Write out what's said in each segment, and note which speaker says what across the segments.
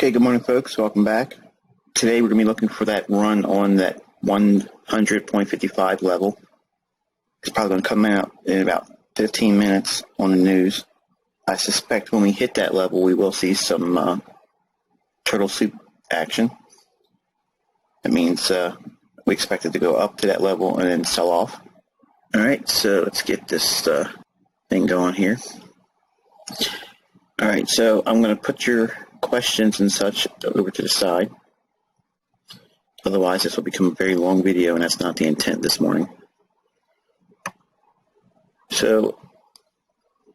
Speaker 1: Okay, good morning, folks. Welcome back. Today we're going to be looking for that run on that 100.55 level. It's probably going to come out in about 15 minutes on the news. I suspect when we hit that level, we will see some turtle soup action. That means we expect it to go up to that level and then sell off. All right, so let's get this thing going here. All right, so I'm going to put your questions and such over to the side. Otherwise, this will become a very long video, and that's not the intent this morning. So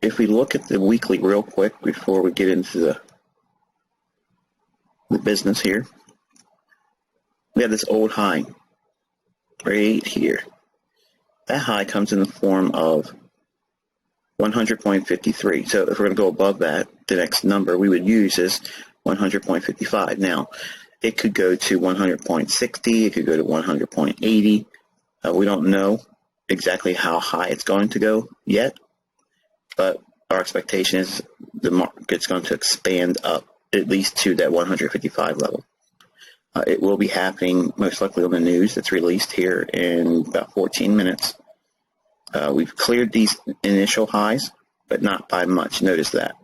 Speaker 1: if we look at the weekly real quick before we get into the business here, we have this old high right here. That high comes in the form of 100.53. So if we're going to go above that, the next number we would use is 100.55. Now, it could go to 100.60. It could go to 100.80. We don't know exactly how high it's going to go yet, but our expectation is the market's going to expand up at least to that 155 level. It will be happening most likely on the news that's released here in about 14 minutes. We've cleared these initial highs, but not by much. Notice that.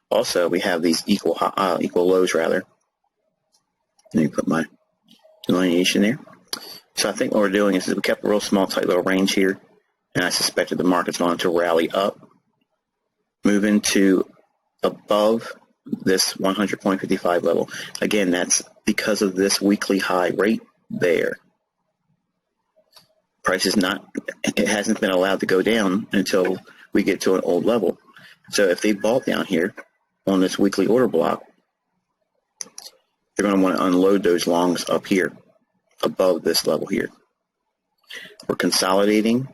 Speaker 1: Also, we have these equal lows, rather. Let me put my delineation there. So I think what we're doing is we kept a real small, tight little range here, and I suspected the market's going to rally up, move into above this 100.55 level. Again, that's because of this weekly high right there. Price is not, it hasn't been allowed to go down until we get to an old level. So if they bought down here on this weekly order block, they're going to want to unload those longs up here above this level here. We're consolidating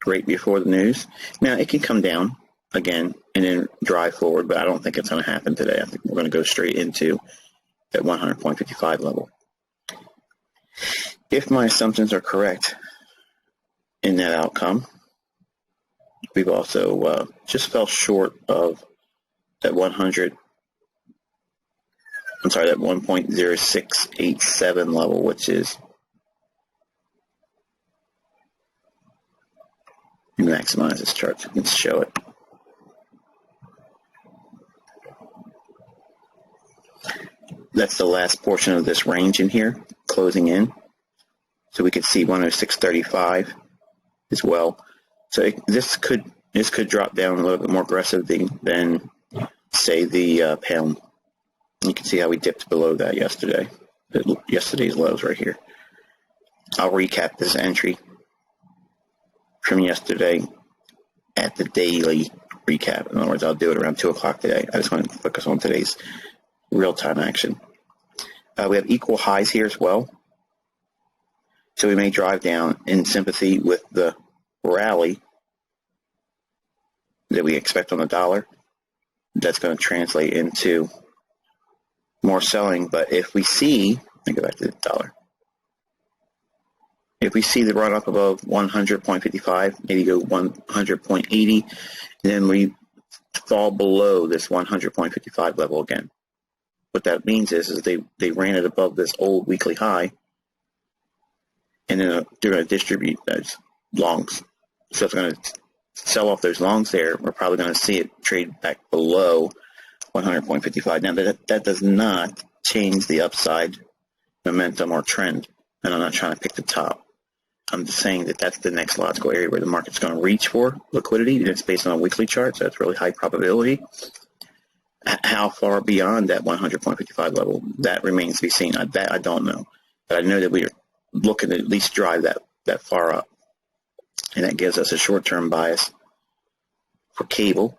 Speaker 1: right before the news. Now it can come down again and then drive forward, but I don't think it's going to happen today. I think we're going to go straight into that 100.55 level. If my assumptions are correct in that outcome, we've also just fell short of that 1.0687 level, which is, maximize this chart so we can show it. That's the last portion of this range in here, closing in. So we could see 106.35 as well. So this could drop down a little bit more aggressively than say the pound. You can see how we dipped below that yesterday. Yesterday's lows right here. I'll recap this entry from yesterday at the daily recap. In other words, I'll do it around 2 o'clock today. I just want to focus on today's real-time action. We have equal highs here as well. So we may drive down in sympathy with the rally that we expect on the dollar. That's going to translate into more selling. But if we see, let me go back to the dollar. If we see the run up above 100.55, maybe go 100.80, then we fall below this 100.55 level again. What that means is they ran it above this old weekly high, and then they're going to distribute those longs. So if they're going to sell off those longs there, we're probably going to see it trade back below 100.55. Now, that does not change the upside momentum or trend, and I'm not trying to pick the top. I'm just saying that that's the next logical area where the market's going to reach for liquidity, and it's based on a weekly chart, so it's really high probability. How far beyond that 100.55 level, that remains to be seen. I don't know, but I know that we are looking to at least drive that far up, and that gives us a short-term bias for cable.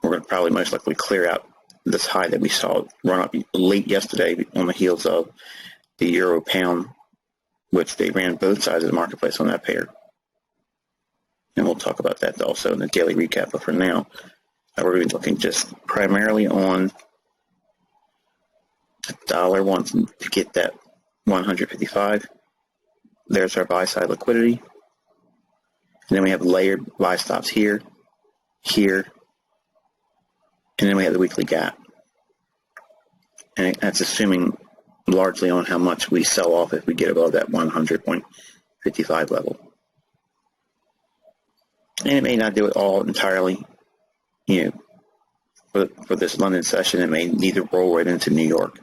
Speaker 1: We're going to probably most likely clear out this high that we saw run up late yesterday on the heels of the euro pound, which they ran both sides of the marketplace on that pair. And we'll talk about that also in the daily recap. But for now, we're going to be looking just primarily on the dollar wants to get that 155. There's our buy side liquidity. And then we have layered buy stops here, here, and then we have the weekly gap. And that's assuming largely on how much we sell off if we get above that 100.55 level. And it may not do it all entirely, for this London session. It may need to roll right into New York.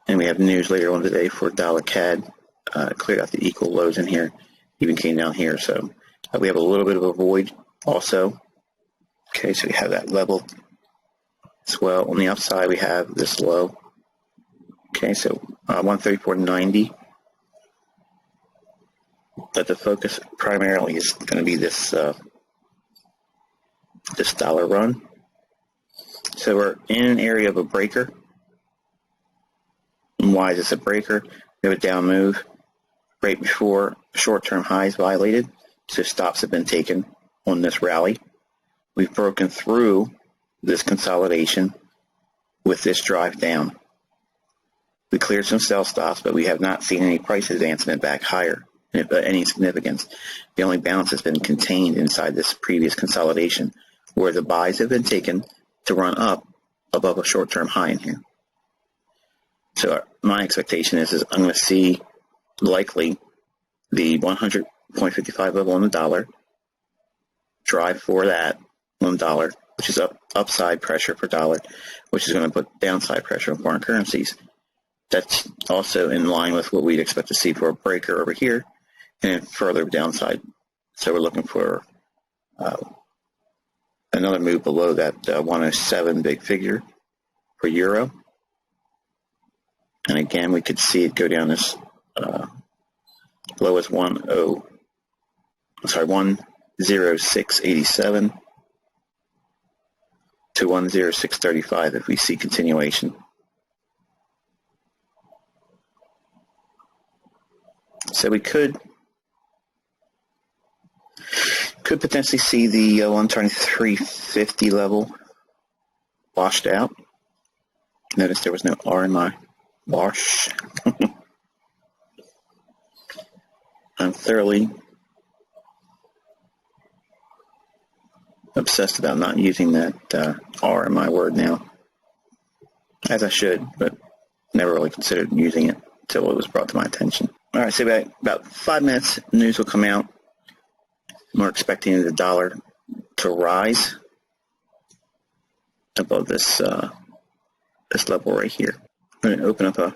Speaker 1: And we have news later on today for dollar CAD. Cleared out the equal lows in here, even came down here. So we have a little bit of a void also. Okay, so we have that level as well. On the upside, we have this low. Okay, so 134.90. But the focus primarily is going to be this this dollar run. So we're in an area of a breaker. And why is this a breaker? We have a down move right before short-term highs violated, so stops have been taken on this rally. We've broken through this consolidation with this drive down. We cleared some sell stops, but we have not seen any price advancement back higher, any significance. The only bounce has been contained inside this previous consolidation, where the buys have been taken to run up above a short-term high in here. So my expectation is I'm going to see likely the 100.55 level on the dollar, drive for that on dollar, which is upside pressure for dollar, which is going to put downside pressure on foreign currencies. That's also in line with what we'd expect to see for a breaker over here and further downside. So we're looking for another move below that 107 big figure for euro. And again, we could see it go down this low as 106.87 to 106.35 if we see continuation. So we could potentially see the 123.50 level washed out. Notice there was no R in my wash. I'm thoroughly obsessed about not using that R in my word now, as I should, but never really considered using it until it was brought to my attention. All right, so about 5 minutes, news will come out. We're expecting the dollar to rise above this this level right here. I'm going to open up a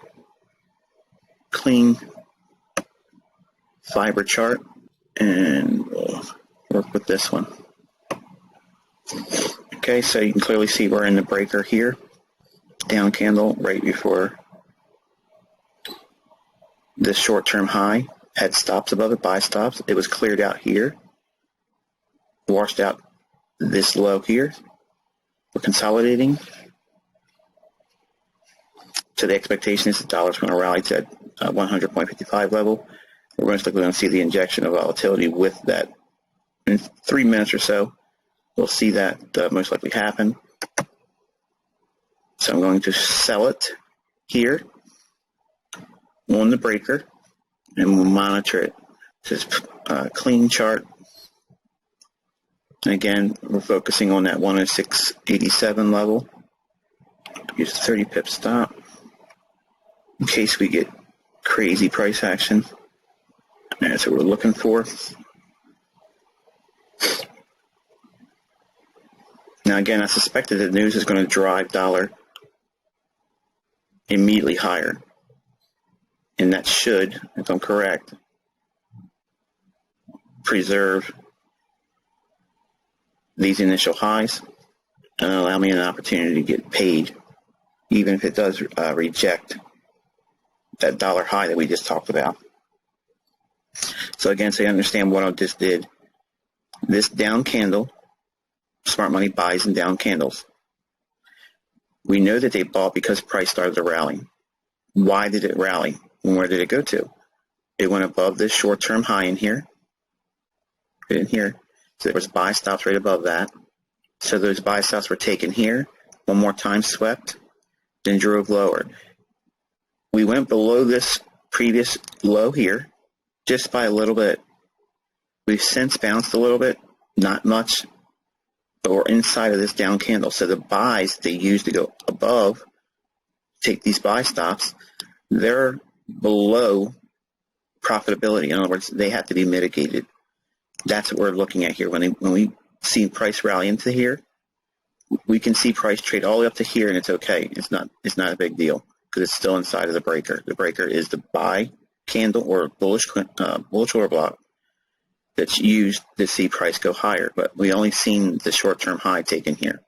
Speaker 1: clean fiber chart and we'll work with this one. Okay, so you can clearly see we're in the breaker here. Down candle right before this short-term high. Had stops above it, buy stops. It was cleared out here. Washed out this low here. We're consolidating. So the expectation is the dollar's going to rally to 100.55 level. We're most likely going to see the injection of volatility with that in 3 minutes or so. We'll see that most likely happen. So I'm going to sell it here on the breaker, and we'll monitor it. This is a clean chart. And again, we're focusing on that 106.87 level. Use a 30 pip stop in case we get crazy price action. That's what we're looking for. Now again, I suspected that news is going to drive dollar immediately higher. And that should, if I'm correct, preserve these initial highs and allow me an opportunity to get paid, even if it does reject that dollar high that we just talked about. So again, so you understand what I just did. This down candle, smart money buys in down candles. We know that they bought because price started to rally. Why did it rally? And where did it go to? It went above this short-term high in here. In here. So there was buy stops right above that. So those buy stops were taken here. One more time swept. Then drove lower. We went below this previous low here. Just by a little bit. We've since bounced a little bit. Not much. or inside of this down candle. So the buys they use to go above, take these buy stops, they're below profitability. In other words, they have to be mitigated. That's what we're looking at here. When we see price rally into here, we can see price trade all the way up to here, and it's okay. It's not a big deal because it's still inside of the breaker. The breaker is the buy candle or bullish order block that's used to see price go higher. But we only seen the short-term high taken here.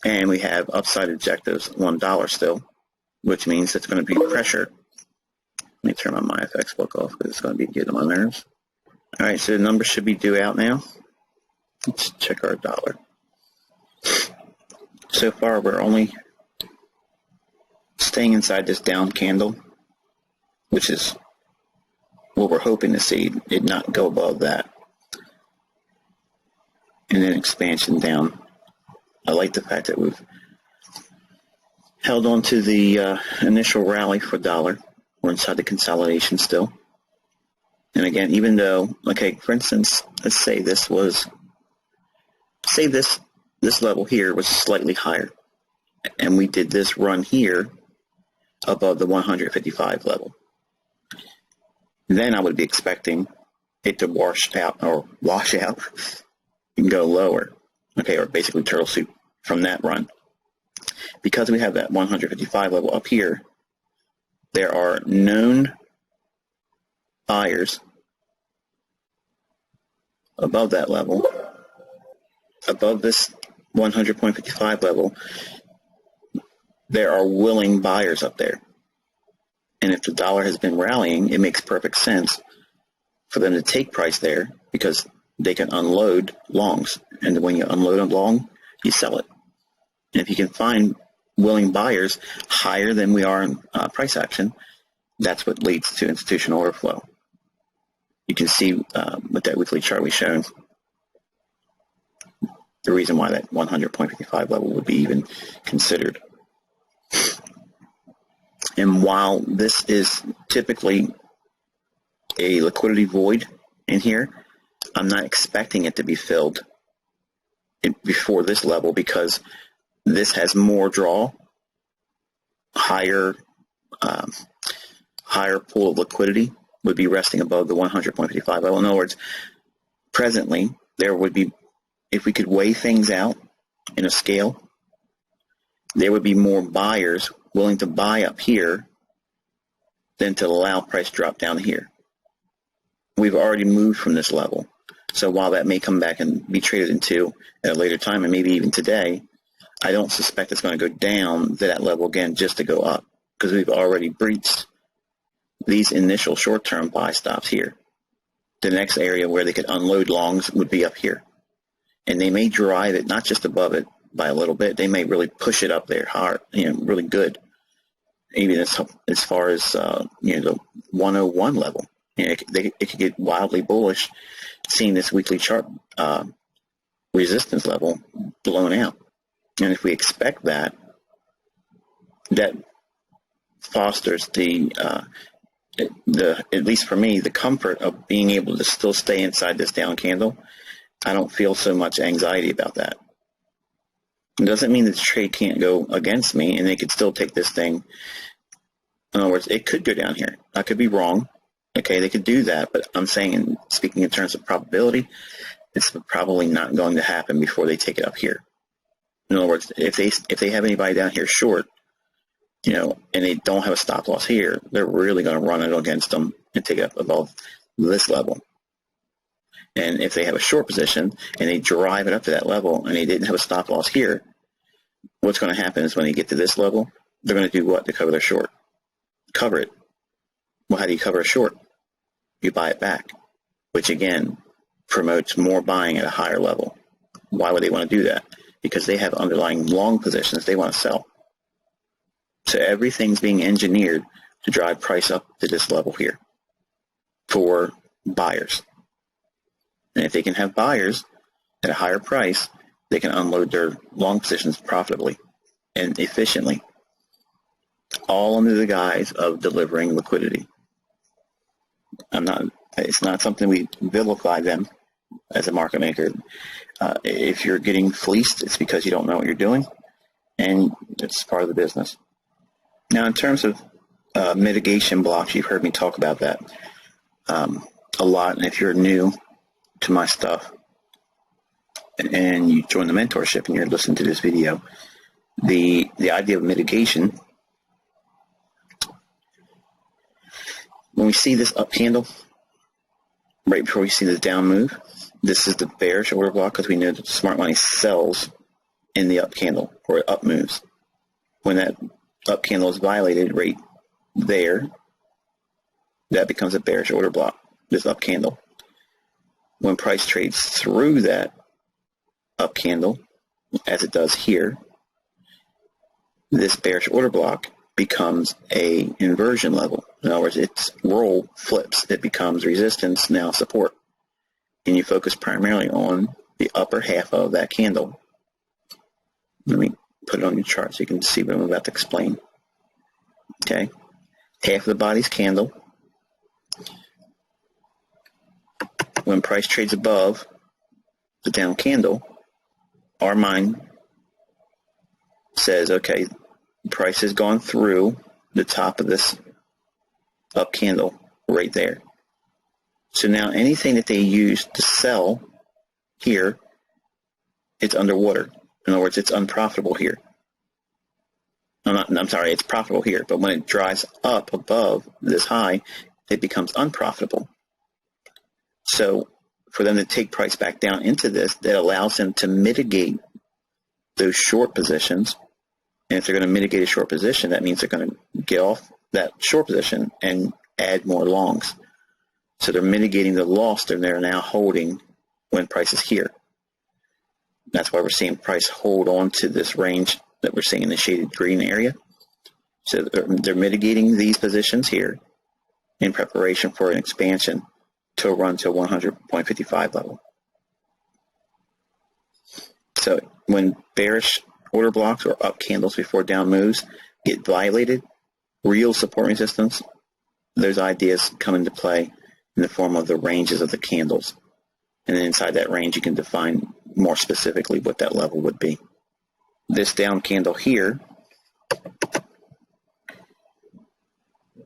Speaker 1: And we have upside objectives, $1 still, which means it's going to be pressure. Let me turn my MyFX book off because it's going to be getting on my nerves. All right, so the numbers should be due out now. Let's check our dollar. So far, we're only staying inside this down candle, which is what we're hoping to see, it not go above that. And then expansion down. I like the fact that we've held on to the initial rally for dollar. We're inside the consolidation still. And again, even though, okay, for instance, let's say this level here was slightly higher, and we did this run here above the 155 level. Then I would be expecting it to wash out and go lower, okay, or basically turtle soup from that run. Because we have that 155 level up here, there are known buyers above that level, above this 100.55 level. There are willing buyers up there. And if the dollar has been rallying, it makes perfect sense for them to take price there because they can unload longs. And when you unload a long, you sell it. And if you can find willing buyers higher than we are in price action, that's what leads to institutional order flow. You can see with that weekly chart we shown the reason why that 100.55 level would be even considered. And while this is typically a liquidity void in here, I'm not expecting it to be filled before this level because this has more draw, higher pool of liquidity would be resting above the 100.55 level. In other words, presently there would be, if we could weigh things out in a scale, there would be more buyers willing to buy up here than to allow price drop down here. We've already moved from this level. So while that may come back and be traded into at a later time, and maybe even today, I don't suspect it's going to go down to that level again just to go up because we've already breached these initial short-term buy stops here. The next area where they could unload longs would be up here. And they may drive it, not just above it by a little bit, they may really push it up there hard, really good. Even as far as, the 101 level. It could get wildly bullish seeing this weekly chart resistance level blown out. And if we expect that fosters at least for me, the comfort of being able to still stay inside this down candle. I don't feel so much anxiety about that. It doesn't mean that the trade can't go against me and they could still take this thing. In other words, it could go down here. I could be wrong. Okay, they could do that, but I'm saying, speaking in terms of probability, it's probably not going to happen before they take it up here. In other words, if they have anybody down here short, and they don't have a stop loss here, they're really going to run it against them and take it up above this level. And if they have a short position and they drive it up to that level and they didn't have a stop loss here, what's going to happen is when they get to this level, they're going to do what to cover their short? Cover it. Well, how do you cover a short? You buy it back, which again promotes more buying at a higher level. Why would they want to do that? Because they have underlying long positions they want to sell. So everything's being engineered to drive price up to this level here for buyers. And if they can have buyers at a higher price, they can unload their long positions profitably and efficiently, all under the guise of delivering liquidity. It's not something we vilify them as a market maker. If you're getting fleeced, it's because you don't know what you're doing, and it's part of the business. Now, in terms of mitigation blocks, you've heard me talk about that a lot, and if you're new to my stuff and you join the mentorship and you're listening to this video, the idea of mitigation, when we see this up candle, right before we see the down move, this is the bearish order block because we know that the smart money sells in the up candle or up moves. When that up candle is violated right there, that becomes a bearish order block, this up candle. When price trades through that up candle, as it does here, this bearish order block becomes a inversion level. In other words, its role flips. It becomes resistance, now support. And you focus primarily on the upper half of that candle. Let me put it on your chart so you can see what I'm about to explain. Okay, half of the body's candle. When price trades above the down candle, our mind says, okay, price has gone through the top of this up candle right there. So now anything that they use to sell here, it's underwater. In other words, it's unprofitable here. It's profitable here, but when it dries up above this high, it becomes unprofitable. So for them to take price back down into this, that allows them to mitigate those short positions. And if they're going to mitigate a short position, that means they're going to get off that short position and add more longs. So they're mitigating the loss that they're now holding when price is here. That's why we're seeing price hold on to this range that we're seeing in the shaded green area. So they're mitigating these positions here in preparation for an expansion to run to 100.55 level. So when bearish order blocks or up candles before down moves get violated, real support resistance, those ideas come into play in the form of the ranges of the candles. And then inside that range, you can define more specifically what that level would be. This down candle here,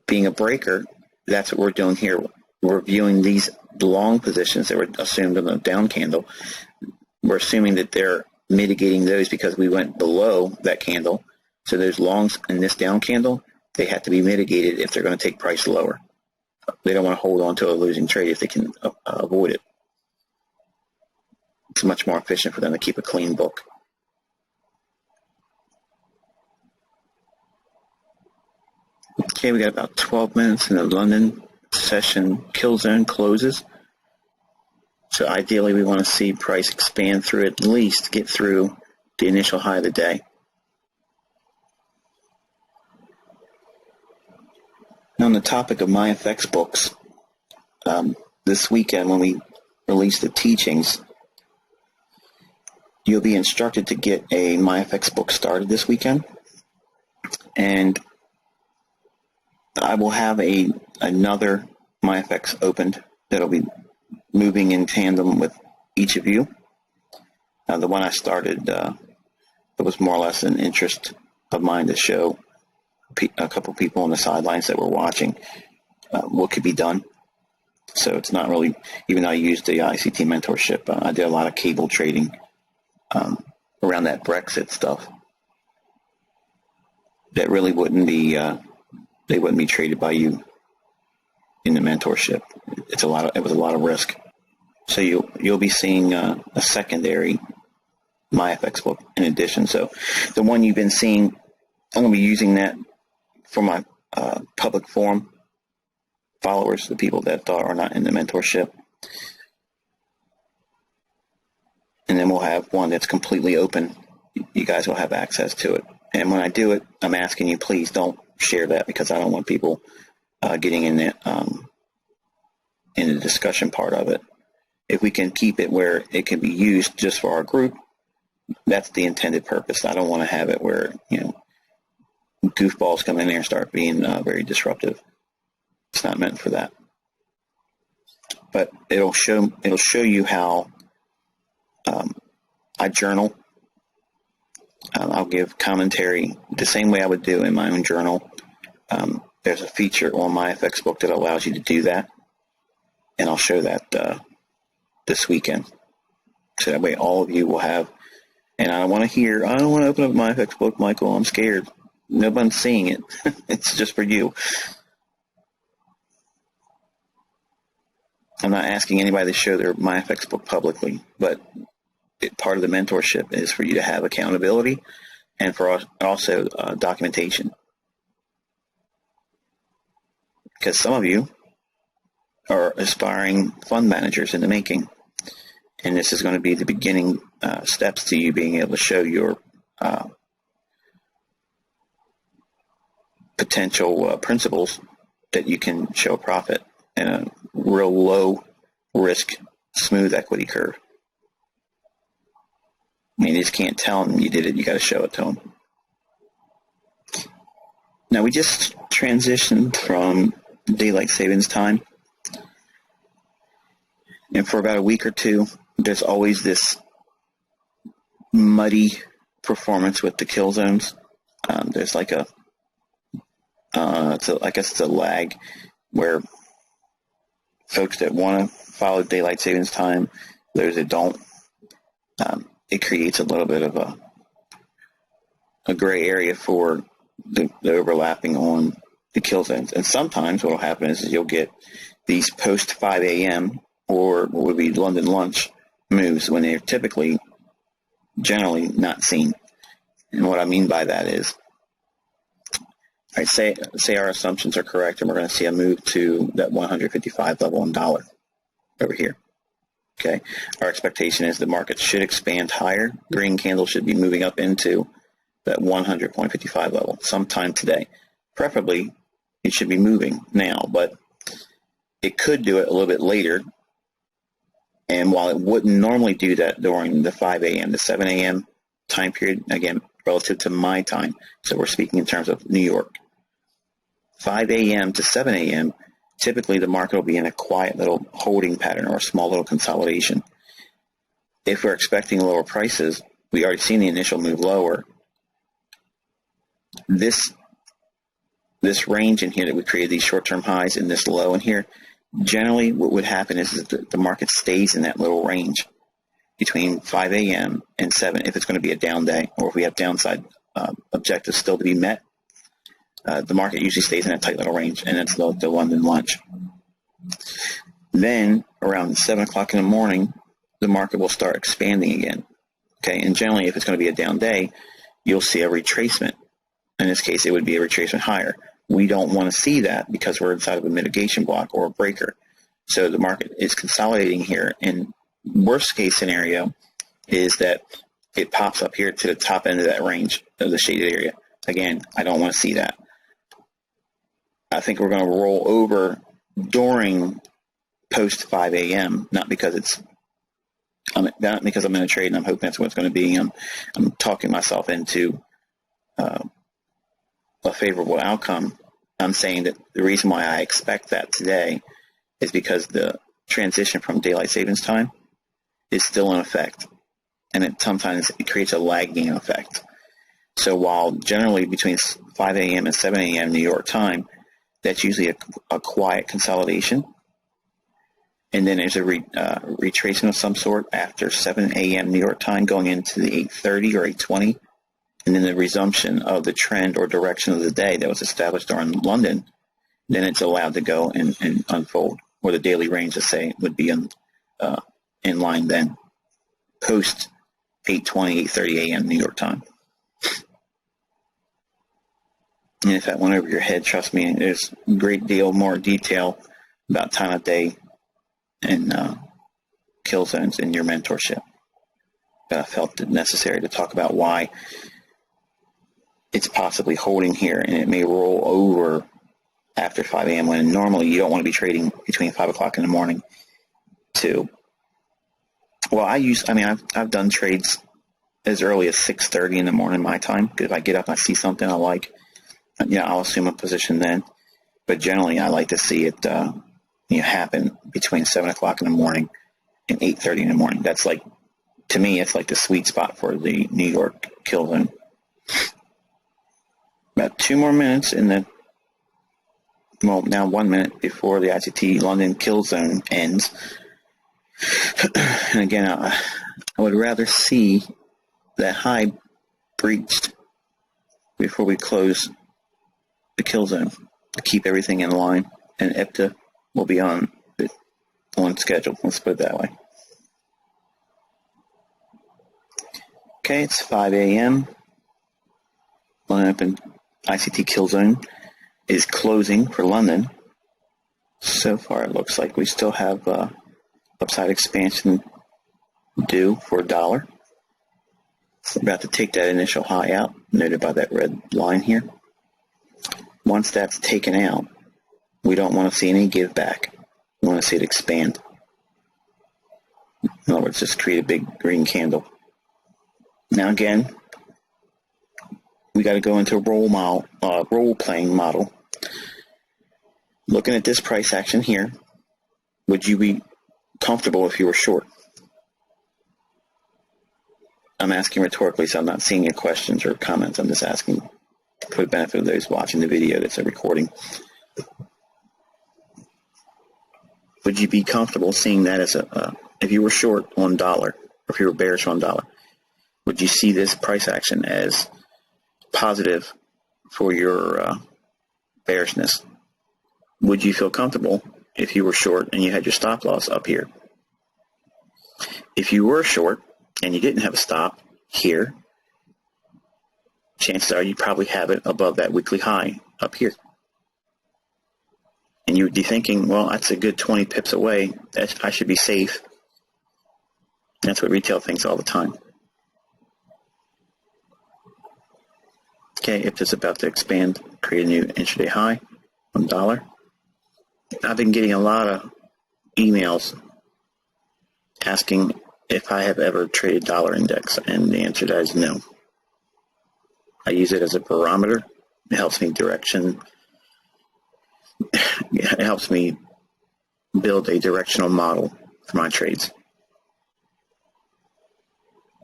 Speaker 1: being a breaker, that's what we're doing here. We're viewing these long positions that were assumed in the down candle. We're assuming that they're mitigating those because we went below that candle. So those longs in this down candle, they have to be mitigated if they're going to take price lower. They don't want to hold on to a losing trade if they can avoid it. It's much more efficient for them to keep a clean book. Okay, we got about 12 minutes in the London session kill zone closes. So ideally we want to see price expand through, at least get through the initial high of the day. Now on the topic of MyFX books, this weekend when we release the teachings, you'll be instructed to get a MyFX book started this weekend. And I will have another MyFX opened that'll be moving in tandem with each of you. The one I started, it was more or less an interest of mine to show a couple people on the sidelines that were watching what could be done. So it's not really, even though I used the ICT mentorship, I did a lot of cable trading around that Brexit stuff that really wouldn't be they wouldn't be traded by you in the mentorship. It was a lot of risk. So you'll be seeing a secondary MyFX book in addition. So the one you've been seeing, I'm going to be using that for my public forum followers, the people that are not in the mentorship. And then we'll have one that's completely open. You guys will have access to it. And when I do it, I'm asking you, please don't share that because I don't want people getting in the discussion part of it. If we can keep it where it can be used just for our group, that's the intended purpose. I don't want to have it where, goofballs come in there and start being very disruptive. It's not meant for that. But it'll show you how I journal. I'll give commentary the same way I would do in my own journal. There's a feature on my FX book that allows you to do that, and I'll show that this weekend. So that way all of you will have, and I don't want to open up my FX book, Michael. I'm scared. Nobody's seeing it. It's just for you. I'm not asking anybody to show their MyFX book publicly, but part of the mentorship is for you to have accountability and for also documentation. Because some of you are aspiring fund managers in the making, and this is going to be the beginning steps to you being able to show your potential principles that you can show a profit in a real low risk, smooth equity curve. I mean, you just can't tell them you did it. You got to show it to them. Now, we just transitioned from daylight savings time. And for about a week or two, there's always this muddy performance with the kill zones. There's like I guess it's a lag where folks that want to follow daylight savings time, those that don't, it creates a little bit of a gray area for the overlapping on the kill zones. And sometimes what will happen is you'll get these post 5 a.m. or what would be London lunch moves when they're generally not seen. And what I mean by that is, all right, say our assumptions are correct and we're going to see a move to that 155 level in dollar over here. Okay, our expectation is the market should expand higher. Green candle should be moving up into that 100.55 level sometime today. Preferably, it should be moving now, but it could do it a little bit later. And while it wouldn't normally do that during the 5 a.m. to 7 a.m. time period, again, relative to my time, so we're speaking in terms of New York, 5 a.m. to 7 a.m., typically the market will be in a quiet little holding pattern or a small little consolidation. If we're expecting lower prices, we already seen the initial move lower. This range in here that we created, these short-term highs and this low in here, generally what would happen is that the market stays in that little range between 5 a.m. and 7 if it's going to be a down day, or if we have downside objectives still to be met. The market usually stays in that tight little range, and that's the London lunch. Then around 7 o'clock in the morning, the market will start expanding again. Okay, and generally if it's going to be a down day, you'll see a retracement. In this case, it would be a retracement higher. We don't want to see that because we're inside of a mitigation block or a breaker. So the market is consolidating here. And worst case scenario is that it pops up here to the top end of that range of the shaded area. Again, I don't want to see that. I think we're going to roll over during post 5 a.m. Not because I'm in a trade and I'm hoping that's what it's going to be. I'm talking myself into a favorable outcome. I'm saying that the reason why I expect that today is because the transition from daylight savings time is still in effect, and sometimes it creates a lagging effect. So while generally between 5 a.m. and 7 a.m. New York time, that's usually a quiet consolidation, and then there's a retracement of some sort after 7 a.m. New York time going into the 8:30 or 8:20, and then the resumption of the trend or direction of the day that was established during London, then it's allowed to go and unfold, or the daily range, let's say, would be in line then, post 8:20, 8:30 a.m. New York time. And if that went over your head, trust me, there's a great deal more detail about time of day and kill zones in your mentorship. But I felt it necessary to talk about why it's possibly holding here, and it may roll over after 5 a.m. when normally you don't want to be trading between 5 o'clock in the morning to, well, I've done trades as early as 6:30 in the morning my time. If I get up and I see something I like, I'll assume a position then. But generally, I like to see it happen between 7 o'clock in the morning and 8:30 in the morning. That's like to me, it's like the sweet spot for the New York kill zone. About 2 more minutes now 1 minute before the ICT London kill zone ends. And again, I would rather see that high breached before we close the kill zone to keep everything in line, and IPTA will be on schedule. Let's put it that way. Okay, it's 5 a.m. London Open ICT kill zone is closing for London. So far, it looks like we still have upside expansion due for $1. We're about to take that initial high out, noted by that red line here. Once that's taken out, we don't want to see any give back. We want to see it expand. In other words, just create a big green candle. Now again, we got to go into a role-playing model. Looking at this price action here, would you be comfortable if you were short? I'm asking rhetorically, so I'm not seeing your questions or comments. I'm just asking for the benefit of those watching the video that's a recording. Would you be comfortable seeing that as if you were short on dollar, or if you were bearish on dollar, would you see this price action as positive for your bearishness? Would you feel comfortable if you were short and you had your stop loss up here? If you were short and you didn't have a stop here, chances are you probably have it above that weekly high up here. And you would be thinking, well, that's a good 20 pips away. I should be safe. That's what retail thinks all the time. Okay, if it's about to expand, create a new intraday high on dollar. I've been getting a lot of emails asking if I have ever traded dollar index, and the answer to that is no. I use it as a barometer. It helps me direction. It helps me build a directional model for my trades.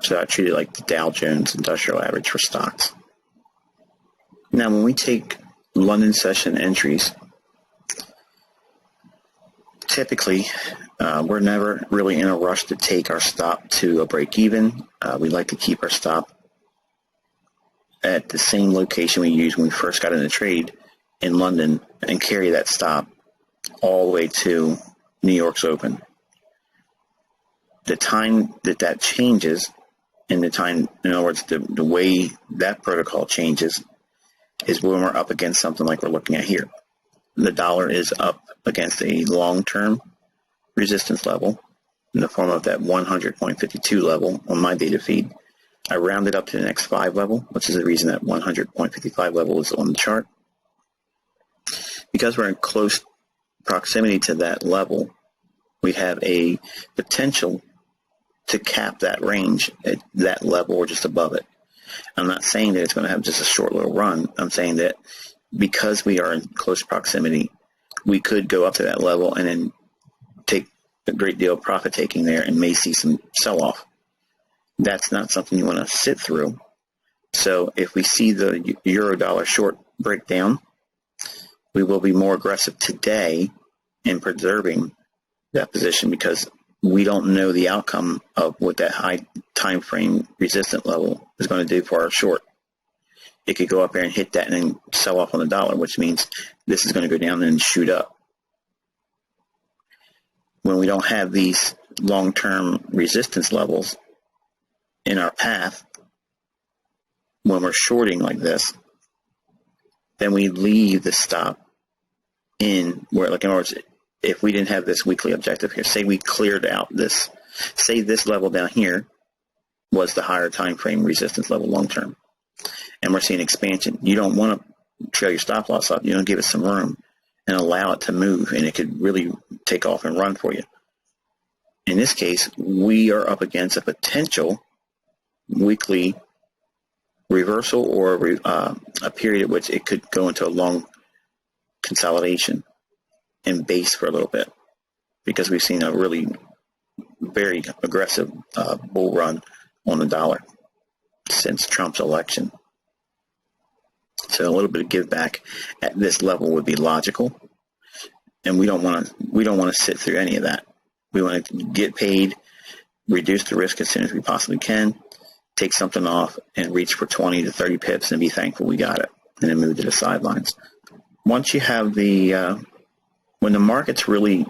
Speaker 1: So I treat it like the Dow Jones Industrial Average for stocks. Now, when we take London session entries, typically we're never really in a rush to take our stop to a break even. We like to keep our stop at the same location we used when we first got in the trade in London and carry that stop all the way to New York's open. The time that changes, and the time, in other words, the way that protocol changes is when we're up against something like we're looking at here. The dollar is up against a long-term resistance level in the form of that 100.52 level on my data feed. I rounded up to the next 5 level, which is the reason that 100.55 level is on the chart. Because we're in close proximity to that level, we have a potential to cap that range at that level or just above it. I'm not saying that it's going to have just a short little run. I'm saying that because we are in close proximity, we could go up to that level and then take a great deal of profit taking there and may see some sell-off. That's not something you want to sit through. So if we see the euro-dollar short breakdown, we will be more aggressive today in preserving that position because we don't know the outcome of what that high time frame resistant level is going to do for our short. It could go up there and hit that and then sell off on the dollar, which means this is going to go down and shoot up. When we don't have these long-term resistance levels in our path, when we're shorting like this, then we leave the stop in where, like, in other words, if we didn't have this weekly objective here, say we cleared out this, say this level down here was the higher time frame resistance level long term, and we're seeing expansion. You don't want to trail your stop loss up. You don't give it some room and allow it to move, and it could really take off and run for you. In this case, we are up against a potential weekly reversal or a period at which it could go into a long consolidation and base for a little bit, because we've seen a really very aggressive bull run on the dollar since Trump's election. So a little bit of give back at this level would be logical, and we don't want to sit through any of that. We want to get paid, reduce the risk as soon as we possibly can, take something off, and reach for 20 to 30 pips and be thankful we got it, and then move to the sidelines. Once you have when the market's really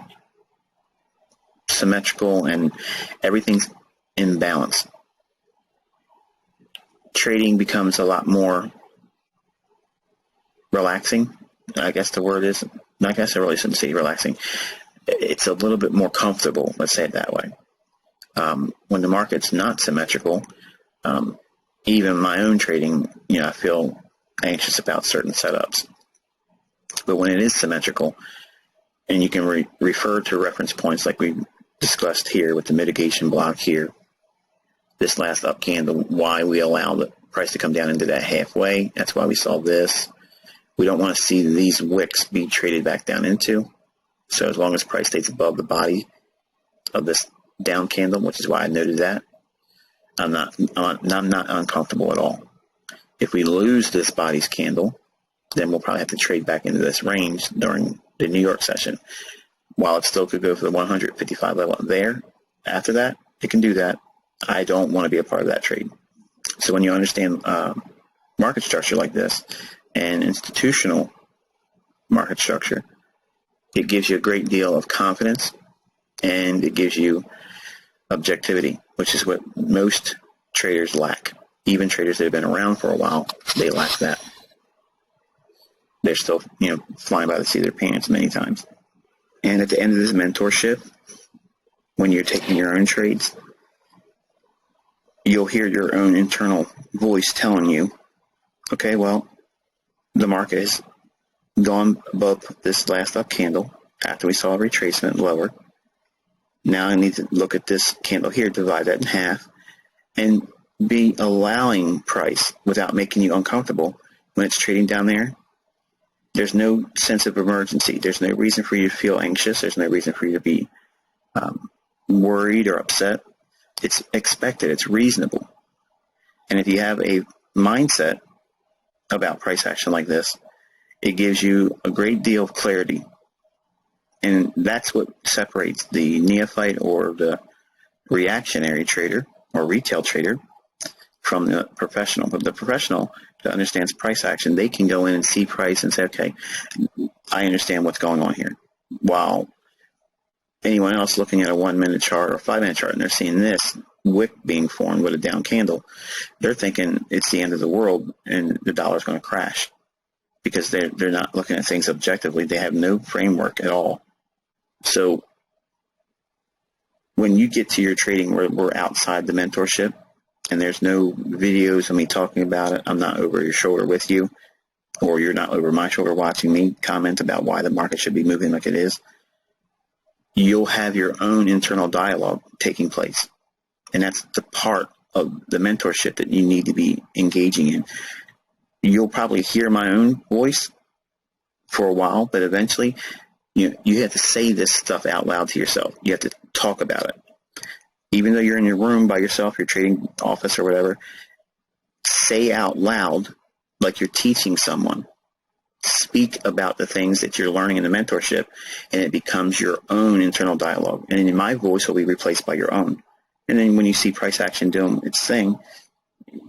Speaker 1: symmetrical and everything's in balance, trading becomes a lot more relaxing. I guess the word is, I guess I really shouldn't say relaxing. It's a little bit more comfortable, let's say it that way. When the market's not symmetrical, even my own trading, I feel anxious about certain setups. But when it is symmetrical, and you can refer to reference points like we discussed here with the mitigation block here, this last up candle, why we allow the price to come down into that halfway. That's why we saw this. We don't want to see these wicks be traded back down into. So as long as price stays above the body of this down candle, which is why I noted that, I'm not uncomfortable at all. If we lose this body's candle, then we'll probably have to trade back into this range during the New York session. While it still could go for the 155 level there, after that, it can do that. I don't want to be a part of that trade. So when you understand market structure like this and institutional market structure, it gives you a great deal of confidence, and it gives you objectivity, which is what most traders lack. Even traders that have been around for a while, they lack that. They're still, flying by the seat of their pants many times. And at the end of this mentorship, when you're taking your own trades, you'll hear your own internal voice telling you, okay, well, the market has gone above this last up candle after we saw a retracement lower. Now I need to look at this candle here, divide that in half, and be allowing price without making you uncomfortable when it's trading down there. There's no sense of emergency. There's no reason for you to feel anxious. There's no reason for you to be worried or upset. It's expected. It's reasonable. And if you have a mindset about price action like this, it gives you a great deal of clarity. And that's what separates the neophyte or the reactionary trader or retail trader from the professional. But the professional that understands price action, they can go in and see price and say, okay, I understand what's going on here. While anyone else looking at a 1 minute chart or a 5 minute chart and they're seeing this wick being formed with a down candle, they're thinking it's the end of the world and the dollar's going to crash, because they're not looking at things objectively. They have no framework at all. So when you get to your trading where we're outside the mentorship and there's no videos of me talking about it, I'm not over your shoulder with you, or you're not over my shoulder watching me comment about why the market should be moving like it is, you'll have your own internal dialogue taking place. And that's the part of the mentorship that you need to be engaging in. You'll probably hear my own voice for a while, but eventually you have to say this stuff out loud to yourself. You have to talk about it. Even though you're in your room by yourself, your trading office or whatever, say out loud like you're teaching someone. Speak about the things that you're learning in the mentorship, and it becomes your own internal dialogue. And then my voice will be replaced by your own. And then when you see price action doing its thing,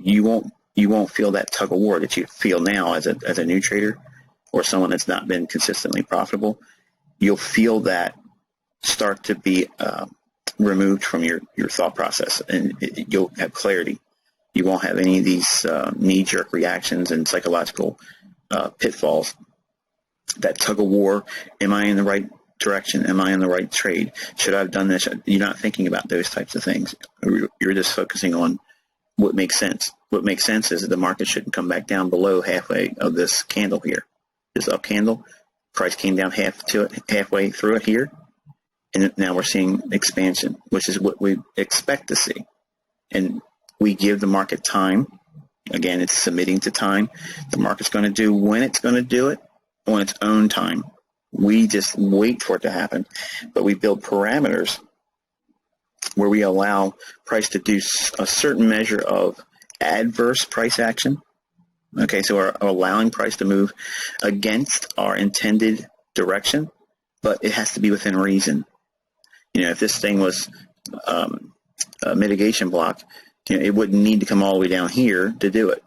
Speaker 1: you won't feel that tug of war that you feel now as a new trader or someone that's not been consistently profitable. You'll feel that start to be removed from your thought process, and you'll have clarity. You won't have any of these knee-jerk reactions and psychological pitfalls. That tug of war, am I in the right direction? Am I in the right trade? Should I have done this? You're not thinking about those types of things. You're just focusing on what makes sense. What makes sense is that the market shouldn't come back down below halfway of this candle here. This up candle, price came down halfway through it here, and now we're seeing expansion, which is what we expect to see. And we give the market time. Again, it's submitting to time. The market's going to do when it's going to do it on its own time. We just wait for it to happen, but we build parameters where we allow price to do a certain measure of adverse price action. Okay, so we're allowing price to move against our intended direction, but it has to be within reason. If this thing was a mitigation block, it wouldn't need to come all the way down here to do it.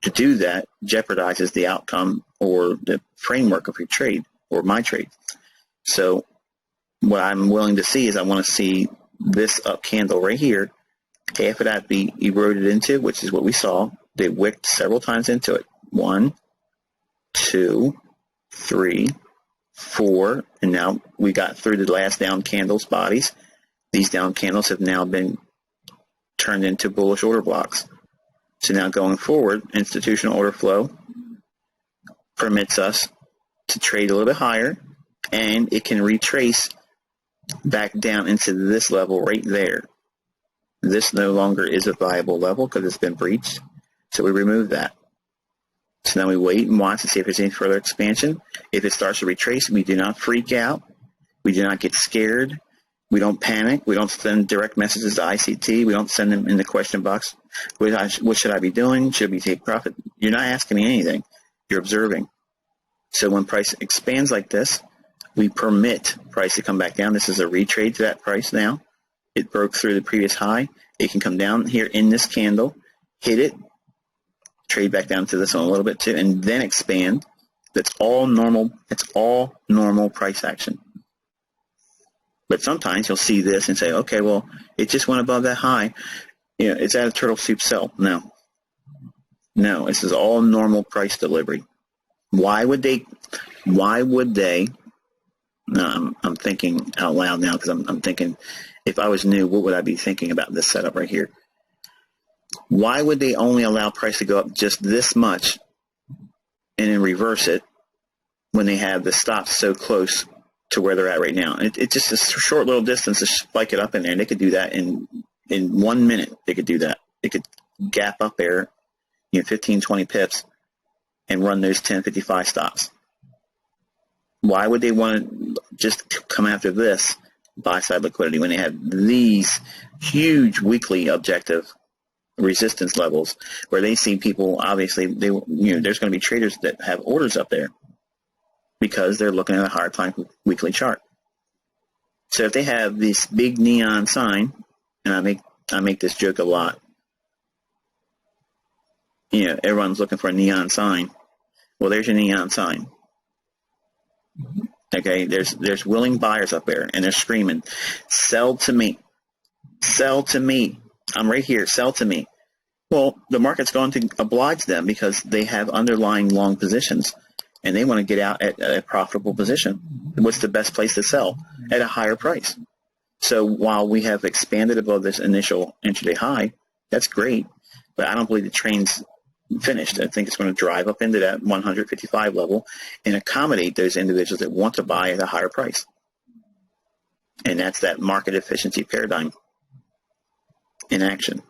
Speaker 1: To do that jeopardizes the outcome or the framework of your trade or my trade. So what I'm willing to see is I want to see this up candle right here, half of that be eroded into, which is what we saw. They wicked several times into it. 1, 2, 3, 4, and now we got through the last down candles bodies. These down candles have now been turned into bullish order blocks. So now going forward, institutional order flow permits us to trade a little bit higher, and it can retrace back down into this level right there. This no longer is a viable level because it's been breached, so we remove that. So now we wait and watch to see if there's any further expansion. If it starts to retrace, we do not freak out. We do not get scared. We don't panic. We don't send direct messages to ICT. We don't send them in the question box. What should I be doing? Should we take profit? You're not asking me anything. You're observing. So when price expands like this, we permit price to come back down. This is a retrade to that price now. It broke through the previous high. It can come down here in this candle, hit it, trade back down to this one a little bit too, and then expand. That's all normal. It's all normal price action. But sometimes you'll see this and say, okay, well, it just went above that high. It's at a turtle soup sell. No, this is all normal price delivery. Why would they? No, I'm thinking out loud now because I'm thinking, if I was new, what would I be thinking about this setup right here? Why would they only allow price to go up just this much and then reverse it when they have the stops so close to where they're at right now? It's just a short little distance to spike it up in there, and they could do that in 1 minute. They could do that. They could gap up there, 15, 20 pips, and run those 10.55 stops. Why would they want to just come after this buy-side liquidity when they have these huge weekly objective resistance levels where they see people, obviously, there's going to be traders that have orders up there because they're looking at a higher time weekly chart. So if they have this big neon sign, and I make this joke a lot, everyone's looking for a neon sign. Well, there's your neon sign. Okay, there's willing buyers up there, and they're screaming, "Sell to me, sell to me. I'm right here. Sell to me." Well, the market's going to oblige them because they have underlying long positions, and they want to get out at a profitable position. What's the best place to sell? At a higher price. So while we have expanded above this initial intraday high, that's great, but I don't believe the train's finished. I think it's going to drive up into that 155 level and accommodate those individuals that want to buy at a higher price. And that's that market efficiency paradigm in action.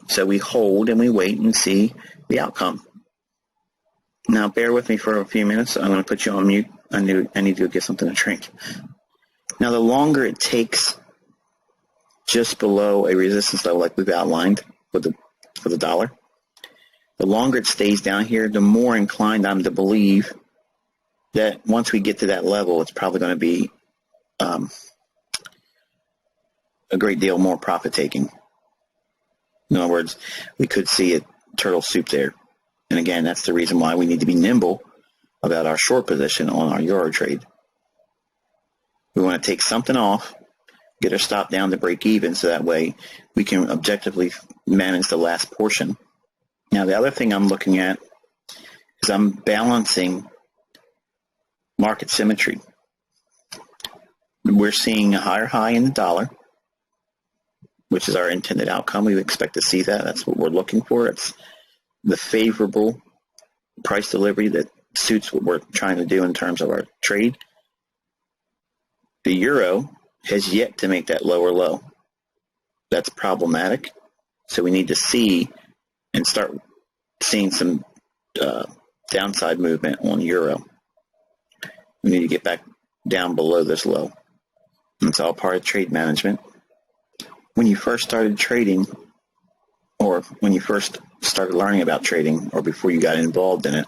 Speaker 1: So we hold and we wait and see the outcome. Now bear with me for a few minutes. I'm going to put you on mute. I need to get something to drink. Now the longer it takes just below a resistance level like we've outlined for the dollar, the longer it stays down here, the more inclined I'm to believe that once we get to that level, it's probably going to be a great deal more profit taking. In other words, we could see a turtle soup there. And again, that's the reason why we need to be nimble about our short position on our euro trade. We want to take something off, get our stop down to break even, so that way we can objectively manage the last portion. Now, the other thing I'm looking at is I'm balancing market symmetry. We're seeing a higher high in the dollar, which is our intended outcome. We expect to see that. That's what we're looking for. It's the favorable price delivery that suits what we're trying to do in terms of our trade. The euro has yet to make that lower low. That's problematic. So we need to see and start seeing some downside movement on euro. We need to get back down below this low. And it's all part of trade management. when you first started trading, or when you first started learning about trading, or before you got involved in it,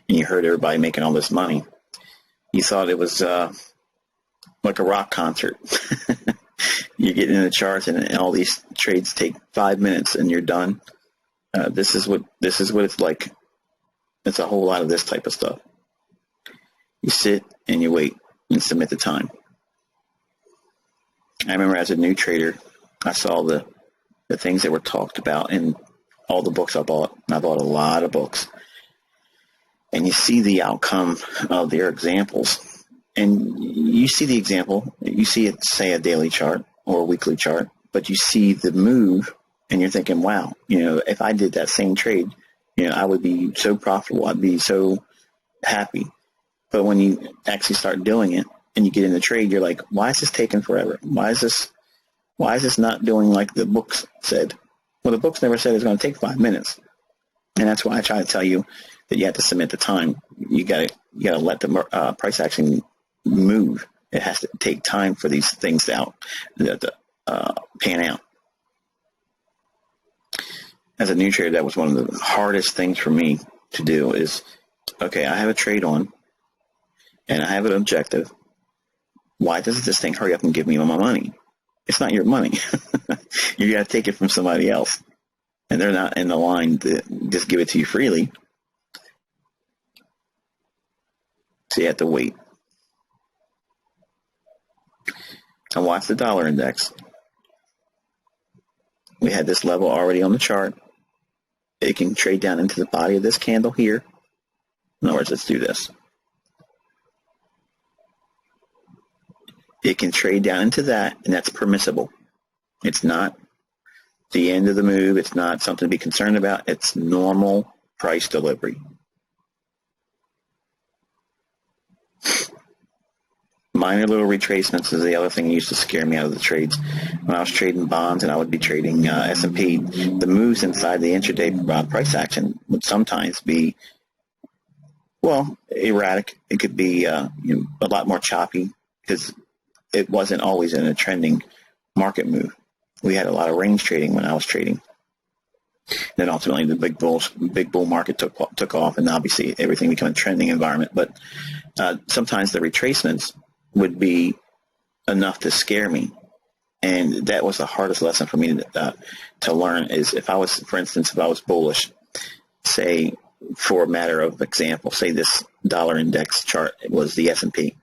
Speaker 1: and you heard everybody making all this money, you thought it was like a rock concert. You get in the charts, and all these trades take 5 minutes, and you're done. This is what it's like. It's a whole lot of this type of stuff. You sit and you wait and submit the time. I remember as a new trader, I saw the things that were talked about in all the books I bought. I bought a lot of books. And you see the outcome of their examples. And you see the example. You see it, say, a daily chart or a weekly chart. But you see the move, and you're thinking, wow, if I did that same trade, I would be so profitable. I'd be so happy. But when you actually start doing it and you get in the trade, you're like, why is this taking forever? Why is this not doing like the books said? Well, the books never said it's going to take 5 minutes. And that's why I try to tell you that you have to submit the time. You got to let the price action move. It has to take time for these things to pan out. As a new trader, that was one of the hardest things for me to do is, okay, I have a trade on, and I have an objective. Why does this thing hurry up and give me my money? It's not your money. You got to take it from somebody else, and they're not in the line to just give it to you freely. So you have to wait. And watch the dollar index. We had this level already on the chart. It can trade down into the body of this candle here. In other words, let's do this. It can trade down into that, and that's permissible. It's not the end of the move. It's not something to be concerned about. It's normal price delivery. Minor little retracements is the other thing that used to scare me out of the trades. When I was trading bonds and I would be trading S&P, the moves inside the intraday price action would sometimes be, well, erratic. It could be a lot more choppy because it wasn't always in a trending market move. We had a lot of range trading when I was trading. Then ultimately the big bull market took off, and obviously everything became a trending environment. But sometimes the retracements would be enough to scare me, and that was the hardest lesson for me to learn. Is if I was bullish, say for a matter of example, say this dollar index chart was the S&P,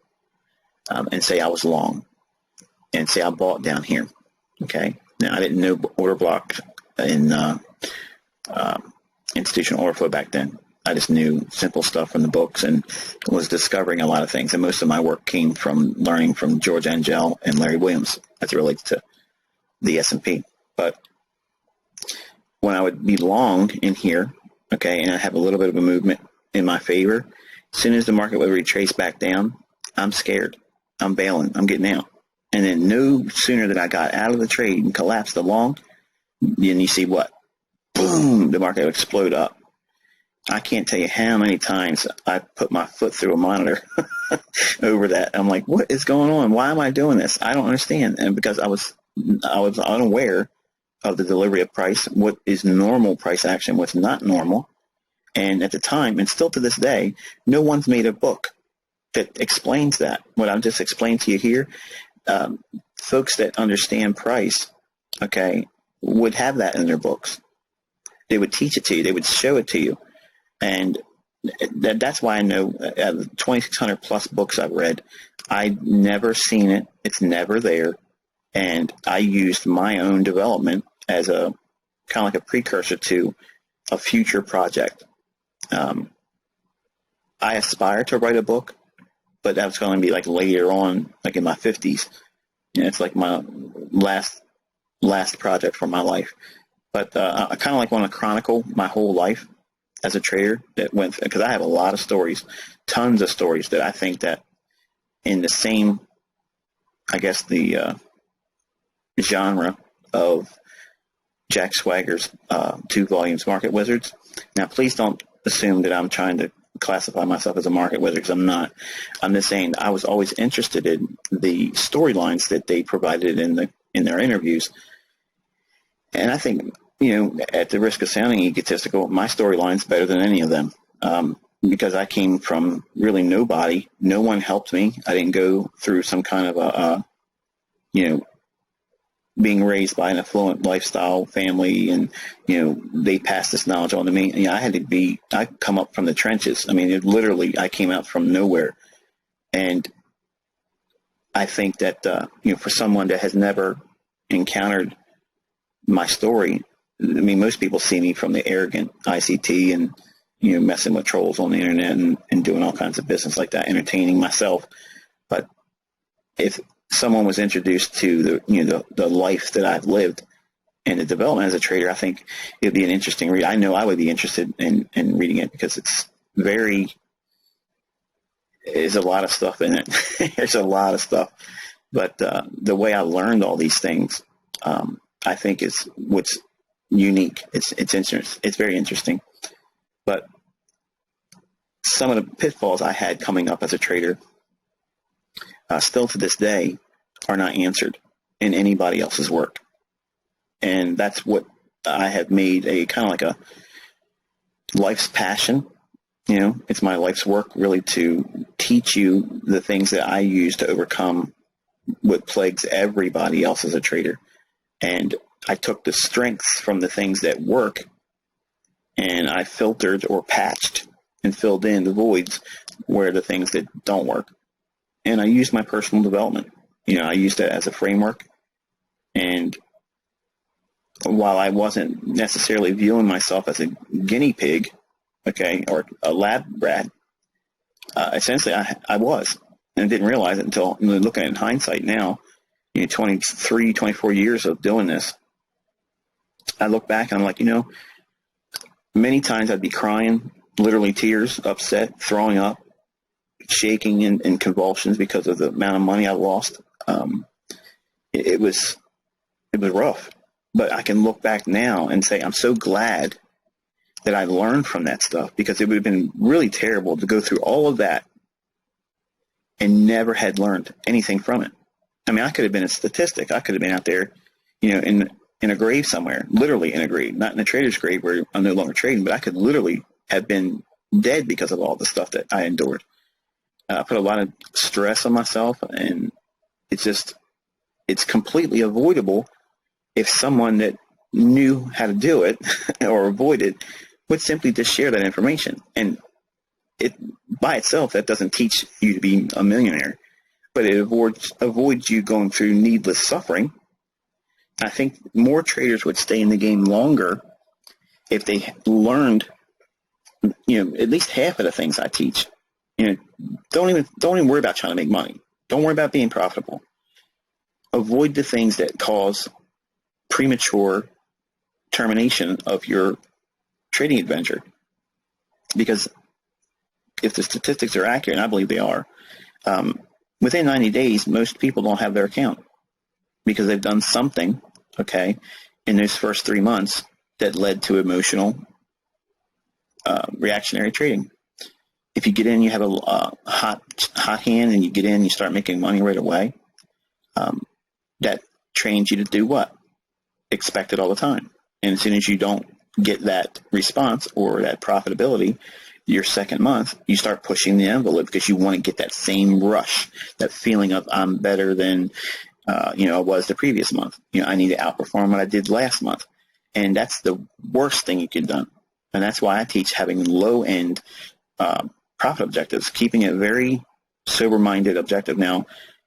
Speaker 1: and say I was long, and say I bought down here. Okay, now I didn't know order block in institutional order flow back then. I just knew simple stuff from the books and was discovering a lot of things. And most of my work came from learning from George Angel and Larry Williams as it relates to the S&P. But when I would be long in here, okay, and I have a little bit of a movement in my favor, as soon as the market would retrace back down, I'm scared. I'm bailing. I'm getting out. And then no sooner than I got out of the trade and collapsed the long, then you see what? Boom! The market would explode up. I can't tell you how many times I put my foot through a monitor over that. I'm like, what is going on? Why am I doing this? I don't understand. And because I was unaware of the delivery of price, what is normal price action, what's not normal. And at the time, and still to this day, no one's made a book that explains that. What I've just explained to you here, folks that understand price, okay, would have that in their books. They would teach it to you. They would show it to you. And that's why I know the 2,600 plus books I've read, I've never seen it. It's never there. And I used my own development as a kind of like a precursor to a future project. I aspire to write a book, but that's going to be like later on, like in my 50s. It's like my last project for my life. But I kind of like want to chronicle my whole life as a trader that went, because I have a lot of stories, tons of stories that I think that in the same, I guess, the genre of Jack Swagger's 2 volumes, Market Wizards. Now, please don't assume that I'm trying to classify myself as a market wizard, because I'm not. I'm just saying I was always interested in the storylines that they provided in their interviews, And I think, at the risk of sounding egotistical, my storyline's better than any of them. Because I came from really nobody. No one helped me. I didn't go through some kind of being raised by an affluent lifestyle family, and they passed this knowledge on to me. I come up from the trenches. I mean, I came out from nowhere. And I think that for someone that has never encountered my story, I mean, most people see me from the arrogant ICT and messing with trolls on the internet and doing all kinds of business like that, entertaining myself. But if someone was introduced to the life that I've lived and the development as a trader, I think it'd be an interesting read. I know I would be interested in reading it because there's a lot of stuff in it. There's a lot of stuff. But the way I learned all these things, I think is what's unique. It's interesting. It's very interesting. But some of the pitfalls I had coming up as a trader, still to this day, are not answered in anybody else's work. And that's what I have made a kind of like a life's passion. It's my life's work, really, to teach you the things that I use to overcome what plagues everybody else as a trader. And I took the strengths from the things that work, and I filtered or patched and filled in the voids where the things that don't work. And I used my personal development. I used it as a framework. And while I wasn't necessarily viewing myself as a guinea pig, or a lab rat, essentially I was. And I didn't realize it until looking at it in hindsight now, 23, 24 years of doing this. I look back and I'm like, many times I'd be crying, literally tears, upset, throwing up, shaking in convulsions because of the amount of money I lost. It was rough, but I can look back now and say I'm so glad that I learned from that stuff, because it would have been really terrible to go through all of that and never had learned anything from it. I mean, I could have been a statistic. I could have been out there, in a grave somewhere, literally in a grave, not in a trader's grave where I'm no longer trading, but I could literally have been dead because of all the stuff that I endured. I put a lot of stress on myself, and it's completely avoidable if someone that knew how to do it or avoid it would simply just share that information. And it by itself, that doesn't teach you to be a millionaire, but it avoids you going through needless suffering. I think more traders would stay in the game longer if they learned, at least half of the things I teach. Don't even worry about trying to make money. Don't worry about being profitable. Avoid the things that cause premature termination of your trading adventure. Because if the statistics are accurate, and I believe they are, within 90 days, most people don't have their account because they've done something, in those first 3 months that led to emotional reactionary trading. If you get in, you have a hot hand, and you get in, you start making money right away. That trains you to do what? Expect it all the time. And as soon as you don't get that response or that profitability, your second month, you start pushing the envelope because you want to get that same rush, that feeling of I'm better than I was the previous month. I need to outperform what I did last month. And that's the worst thing you could have done. And that's why I teach having low-end profit objectives, keeping a very sober-minded objective. Now,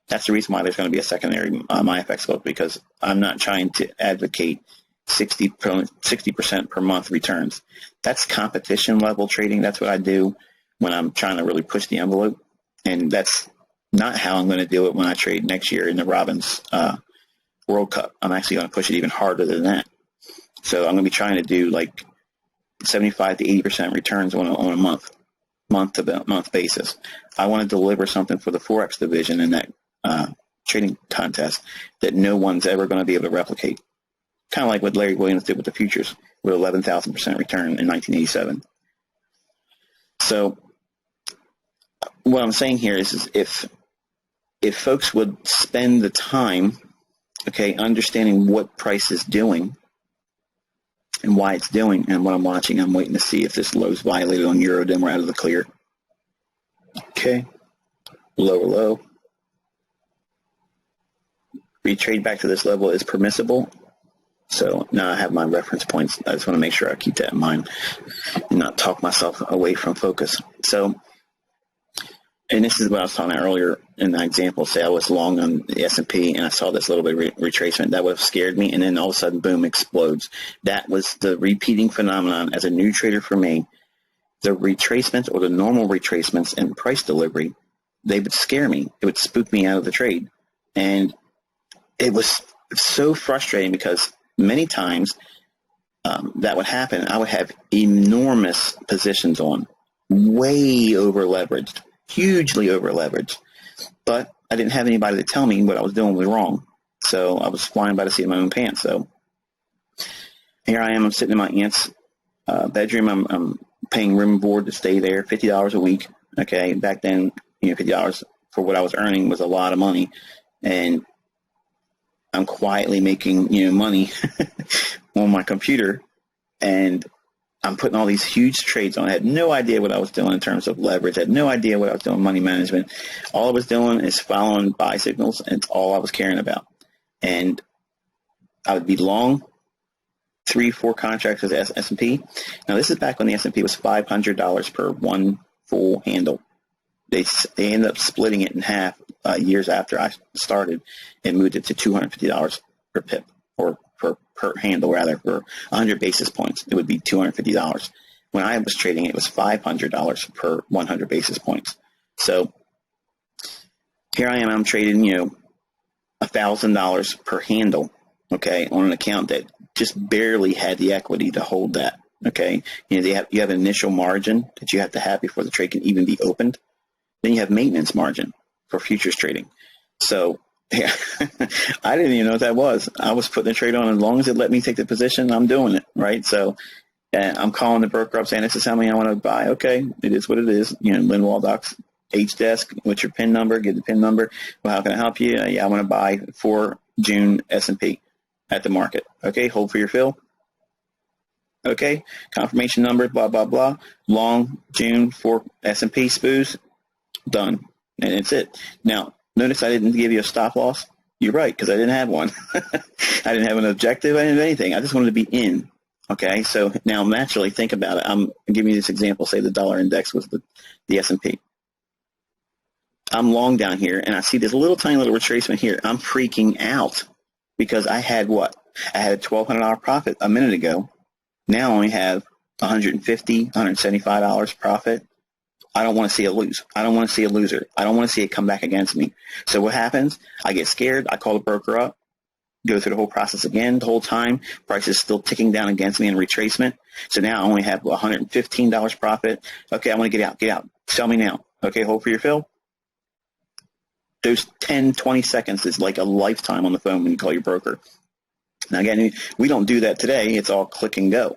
Speaker 1: that's the reason why there's going to be a secondary MyFX book, because I'm not trying to advocate 60% per month returns. That's competition level trading. That's what I do when I'm trying to really push the envelope. And that's not how I'm going to do it when I trade next year in the Robbins World Cup. I'm actually going to push it even harder than that. So I'm going to be trying to do like 75 to 80% returns on a month-to-month basis. I want to deliver something for the Forex division in that trading contest that no one's ever going to be able to replicate. Kind of like what Larry Williams did with the futures with 11,000% return in 1987. So what I'm saying here is if folks would spend the time, understanding what price is doing and why it's doing. And what I'm watching, I'm waiting to see if this low is violated on Euro, then we're out of the clear. Okay, lower low. Retrade back to this level is permissible. So now I have my reference points. I just want to make sure I keep that in mind and not talk myself away from focus. So, and this is what I was talking about earlier in the example. Say I was long on the S&P and I saw this little bit of retracement. That would have scared me, and then all of a sudden, boom, explodes. That was the repeating phenomenon as a new trader for me. The retracements or the normal retracements and price delivery, they would scare me. It would spook me out of the trade. And it was so frustrating because many times that would happen. I would have enormous positions on, way over leveraged, hugely over leveraged. But I didn't have anybody to tell me what I was doing was wrong. So I was flying by the seat of my own pants. So here I am. I'm sitting in my aunt's bedroom. I'm paying room and board to stay there, $50 a week. Okay, back then, $50 for what I was earning was a lot of money. And I'm quietly making, money on my computer, and I'm putting all these huge trades on. I had no idea what I was doing in terms of leverage. I had no idea what I was doing money management. All I was doing is following buy signals, and it's all I was caring about. And I would be long 3-4 contracts with S&P. Now, this is back when the S&P was $500 per one full handle. They ended up splitting it in half years after I started and moved it to $250 per pip, or per handle, rather, for 100 basis points. It would be $250. When I was trading, it was $500 per 100 basis points. So here I am, I'm trading, $1,000 per handle, okay, on an account that just barely had the equity to hold that, okay? You have an initial margin that you have to have before the trade can even be opened. Then you have maintenance margin for futures trading. So yeah, I didn't even know what that was. I was putting the trade on. As long as it let me take the position, I'm doing it, right? So I'm calling the broker up saying, this is how many I want to buy. Okay, it is what it is. Lynn Waldock's H-Desk, what's your PIN number? Give the PIN number. Well, how can I help you? Yeah, I want to buy for June S&P at the market. Okay, hold for your fill. Okay, confirmation number, blah, blah, blah. Long June for S&P SPOOs. Done. And it's it. Now, notice I didn't give you a stop loss. You're right, because I didn't have one. I didn't have an objective. I didn't have anything. I just wanted to be in. Okay, so now naturally think about it. I'm giving you this example. Say the dollar index was the S&P. I'm long down here, and I see this tiny little retracement here. I'm freaking out because I had what? I had a $1,200 profit a minute ago. Now I only have $150, $175 profit. I don't want to see it lose. I don't want to see a loser. I don't want to see it come back against me. So what happens? I get scared. I call the broker up, go through the whole process again. The whole time, price is still ticking down against me in retracement. So now I only have $115 profit. Okay, I want to get out. Get out. Sell me now. Okay, hold for your fill. Those 10, 20 seconds is like a lifetime on the phone when you call your broker. Now, again, we don't do that today. It's all click and go.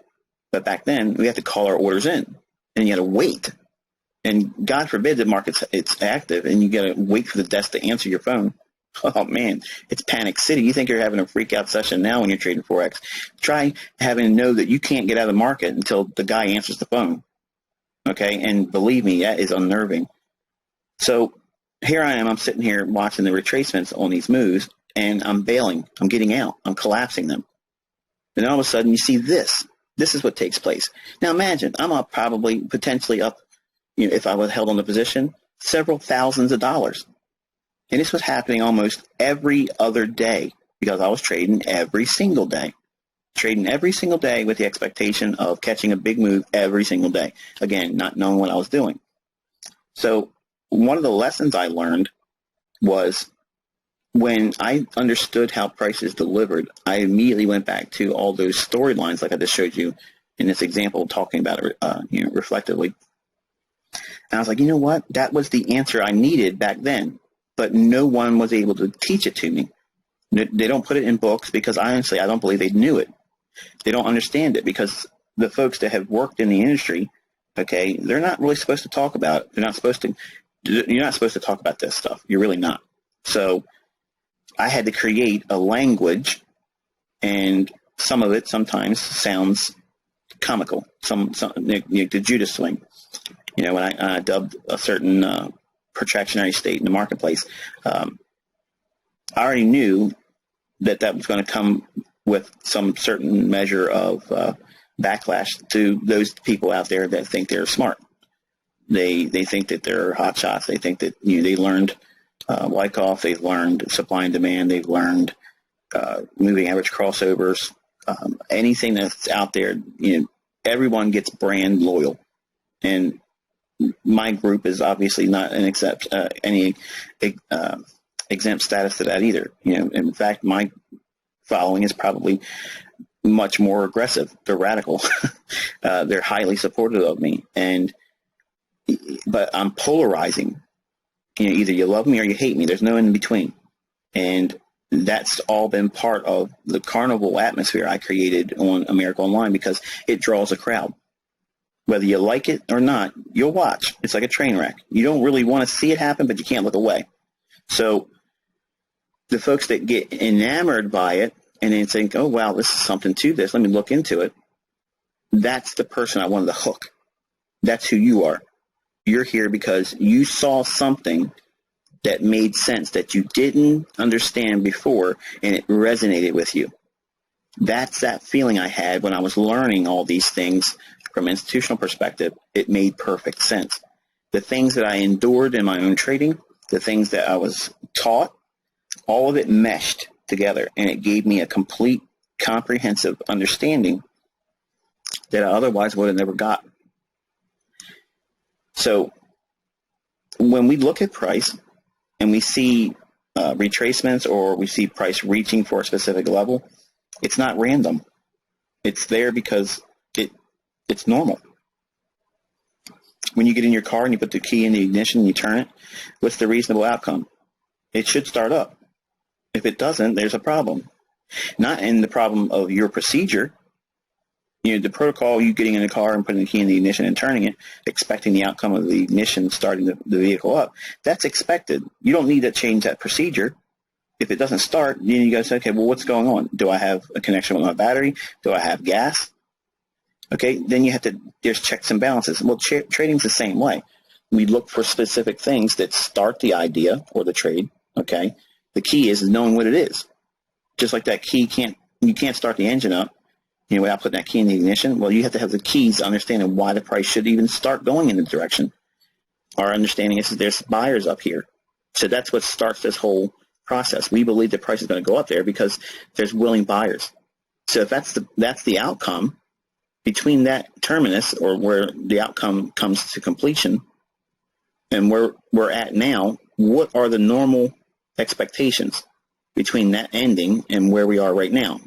Speaker 1: But back then, we had to call our orders in, and you had to wait. And God forbid the market's active and you got to wait for the desk to answer your phone. Oh, man, it's panic city. You think you're having a freak out session now when you're trading Forex. Try having to know that you can't get out of the market until the guy answers the phone. Okay, and believe me, that is unnerving. So here I am. I'm sitting here watching the retracements on these moves, and I'm bailing. I'm getting out. I'm collapsing them. And all of a sudden, you see this. This is what takes place. Now imagine, I'm up potentially up, if I was held on the position, several thousands of dollars. And this was happening almost every other day because I was trading every single day. Trading every single day with the expectation of catching a big move every single day. Again, not knowing what I was doing. So one of the lessons I learned was when I understood how prices delivered, I immediately went back to all those storylines like I just showed you in this example, talking about it reflectively. And I was like, you know what? That was the answer I needed back then, but no one was able to teach it to me. They don't put it in books because honestly, I don't believe they knew it. They don't understand it because the folks that have worked in the industry, okay, they're not really supposed to talk about it. You're not supposed to talk about this stuff. You're really not. So I had to create a language, and some of it sometimes sounds comical. The Judas swing. When I dubbed a certain protractionary state in the marketplace, I already knew that was going to come with some certain measure of backlash to those people out there that think they're smart. They think that they're hot shots. They think that they learned Wyckoff, they've learned supply and demand, they've learned moving average crossovers. Anything that's out there, everyone gets brand loyal, and my group is obviously not an exempt status to that either. In fact, my following is probably much more aggressive. They're radical. They're highly supportive of me, but I'm polarizing. Either you love me or you hate me. There's no in between, and that's all been part of the carnival atmosphere I created on America Online, because it draws a crowd. Whether you like it or not, you'll watch. It's like a train wreck. You don't really want to see it happen, but you can't look away. So the folks that get enamored by it and then think, oh, wow, this is something to this, let me look into it, that's the person I wanted to hook. That's who you are. You're here because you saw something that made sense that you didn't understand before, and it resonated with you. That's that feeling I had when I was learning all these things from an institutional perspective. It made perfect sense. The things that I endured in my own trading, the things that I was taught, all of it meshed together, and it gave me a complete, comprehensive understanding that I otherwise would have never got. So when we look at price and we see retracements, or we see price reaching for a specific level, it's not random. It's there because it's normal. When you get in your car and you put the key in the ignition and you turn it, what's the reasonable outcome? It should start up. If it doesn't, there's a problem. Not in the problem of your procedure. The protocol, you getting in the car and putting the key in the ignition and turning it, expecting the outcome of the ignition starting the vehicle up, that's expected. You don't need to change that procedure. If it doesn't start, then you got to say, okay, well, what's going on? Do I have a connection with my battery? Do I have gas? Okay, then you have to, there's checks and balances. Well, trading's the same way. We look for specific things that start the idea or the trade, okay? The key is knowing what it is. Just like that key, you can't start the engine up without putting that key in the ignition. Well, you have to have the keys understanding why the price should even start going in the direction. Our understanding is that there's buyers up here. So that's what starts this whole process. We believe the price is going to go up there because there's willing buyers. So if that's the outcome, between that terminus, or where the outcome comes to completion, and where we're at now, what are the normal expectations between that ending and where we are right now?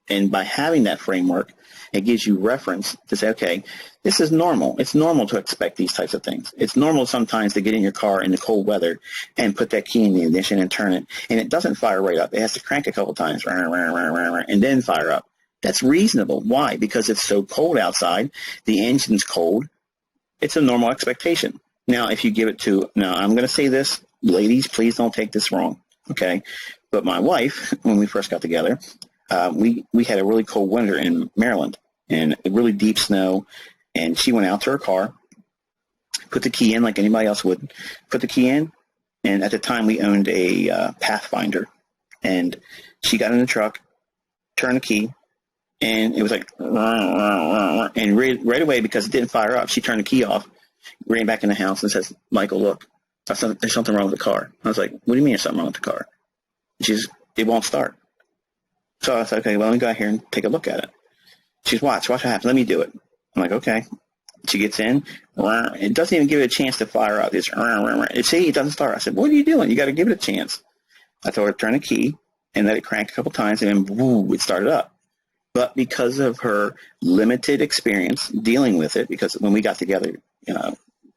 Speaker 1: And by having that framework, it gives you reference to say, okay, this is normal. It's normal to expect these types of things. It's normal sometimes to get in your car in the cold weather and put that key in the ignition and turn it, and it doesn't fire right up. It has to crank a couple times and then fire up. That's reasonable. Why? Because it's so cold outside. The engine's cold. It's a normal expectation. Now, if you give it to, now I'm going to say this, ladies, please don't take this wrong, okay? But my wife, when we first got together, we had a really cold winter in Maryland and really deep snow, and she went out to her car, put the key in like anybody else would, put the key in, and at the time we owned a Pathfinder, and she got in the truck, turned the key, and it was like, and right away, because it didn't fire up, she turned the key off, ran back in the house and says, Michael, look, there's something wrong with the car. I was like, what do you mean there's something wrong with the car? And she says, it won't start. So I said, okay, well, let me go out here and take a look at it. She's, watch what happens. Let me do it. I'm like, okay. She gets in. It doesn't even give it a chance to fire up. It's, see, it doesn't start. I said, what are you doing? You got to give it a chance. I told her to turn the key and let it crank a couple times, and then, woo, it started up. But because of her limited experience dealing with it, because when we got together,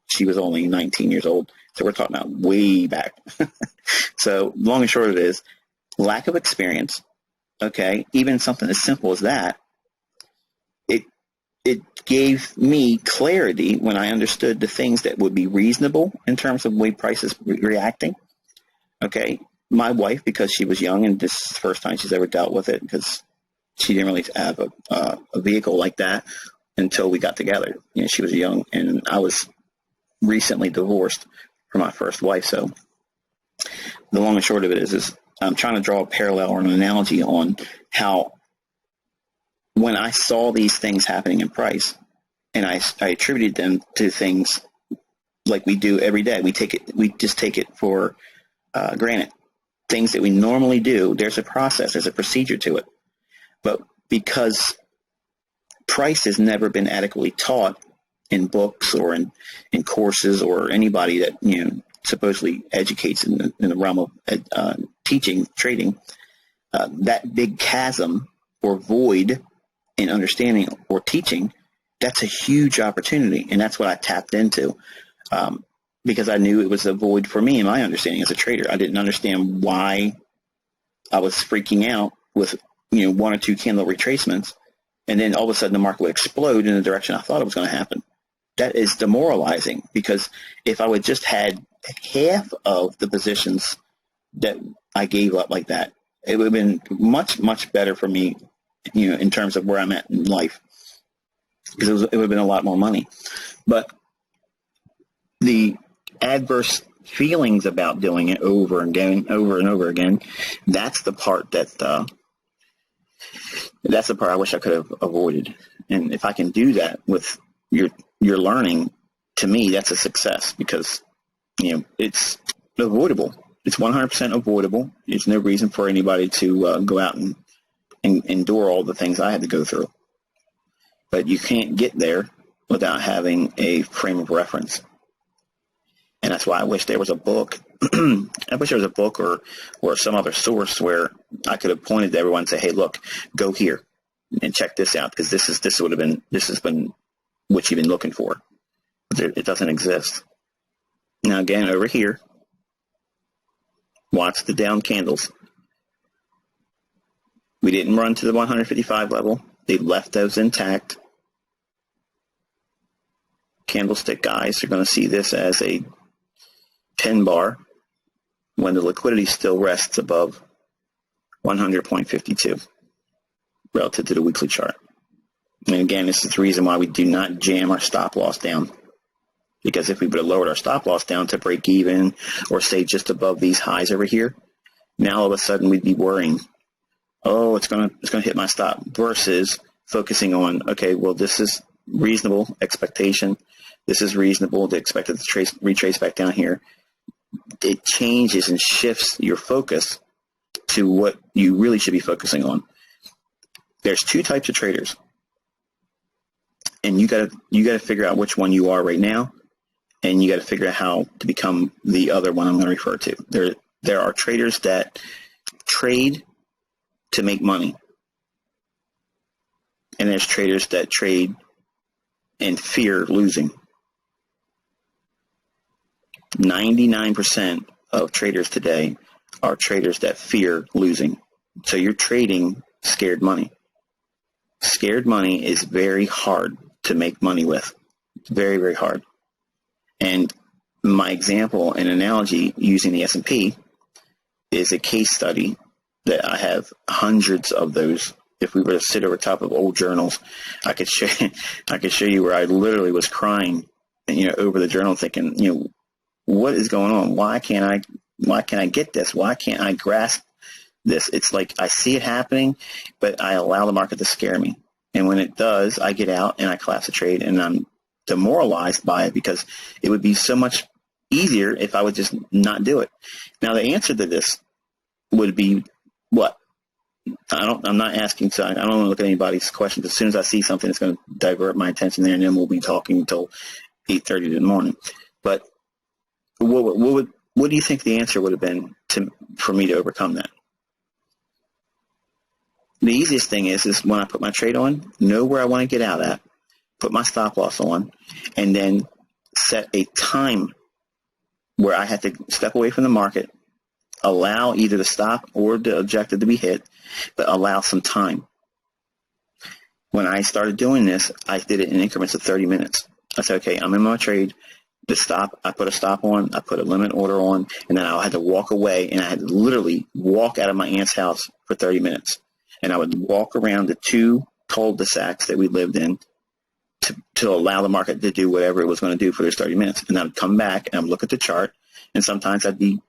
Speaker 1: she was only 19 years old. So we're talking about way back. So long and short of it is, lack of experience, okay, even something as simple as that, it gave me clarity when I understood the things that would be reasonable in terms of the way prices reacting. Okay, my wife, because she was young and this is the first time she's ever dealt with it, because she didn't really have a vehicle like that until we got together. She was young, and I was recently divorced from my first wife. So the long and short of it is I'm trying to draw a parallel or an analogy on how when I saw these things happening in price, and I attributed them to things like we do every day. We just take it for granted. Things that we normally do, there's a process, there's a procedure to it. But because price has never been adequately taught in books or in courses or anybody that supposedly educates in the realm of teaching, trading, that big chasm or void in understanding or teaching, that's a huge opportunity. And that's what I tapped into because I knew it was a void for me in my understanding as a trader. I didn't understand why I was freaking out with one or two candle retracements, and then all of a sudden the market would explode in the direction I thought it was going to happen. That is demoralizing, because if I would just had half of the positions that I gave up like that, it would have been much, much better for me, in terms of where I'm at in life, because it would have been a lot more money. But the adverse feelings about doing it over and over again, that's the part that's the part I wish I could have avoided. And if I can do that with your learning, to me, that's a success, because it's avoidable. It's 100% avoidable. There's no reason for anybody to go out and endure all the things I had to go through. But you can't get there without having a frame of reference. And that's why I wish there was a book. I wish there was a book or some other source where I could have pointed to everyone and say, hey, look, go here and check this out, because this has been what you've been looking for. It doesn't exist. Now, again, over here, watch the down candles. We didn't run to the 155 level. They left those intact. Candlestick guys are going to see this as a pin bar when the liquidity still rests above 100.52 relative to the weekly chart. And again, this is the reason why we do not jam our stop loss down. Because if we would have lowered our stop loss down to break even or stay just above these highs over here, now all of a sudden we'd be worrying, oh, it's gonna hit my stop, versus focusing on, okay, well, this is reasonable expectation. This is reasonable to expect it to retrace back down here. It changes and shifts your focus to what you really should be focusing on. There's two types of traders, and you gotta figure out which one you are right now, and you got to figure out how to become the other one I'm going to refer to. There are traders that trade to make money, and there's traders that trade and fear losing. 99% of traders today are traders that fear losing. So you're trading scared money. Scared money is very hard to make money with. It's very, very hard. And my example and analogy using the S&P is a case study that I have hundreds of those. If we were to sit over top of old journals, I could show you where I literally was crying, over the journal, thinking, what is going on? Why can't I get this? Why can't I grasp this? It's like I see it happening, but I allow the market to scare me. And when it does, I get out and I collapse the trade, and I'm demoralized by it, because it would be so much easier if I would just not do it. Now, the answer to this would be what? I'm not asking, so I don't want to look at anybody's questions. As soon as I see something that's going to divert my attention there, and then we'll be talking until 8:30 in the morning. But what do you think the answer would have been for me to overcome that? The easiest thing is when I put my trade on, know where I want to get out at, put my stop loss on, and then set a time where I had to step away from the market, allow either the stop or the objective to be hit, but allow some time. When I started doing this, I did it in increments of 30 minutes. I said, okay, I'm in my trade. The stop, I put a stop on, I put a limit order on, and then I had to walk away, and I had to literally walk out of my aunt's house for 30 minutes. and I would walk around the 2 cul-de-sacs that we lived in to allow the market to do whatever it was going to do for those 30 minutes. And I'd come back and I'd look at the chart, and sometimes I'd be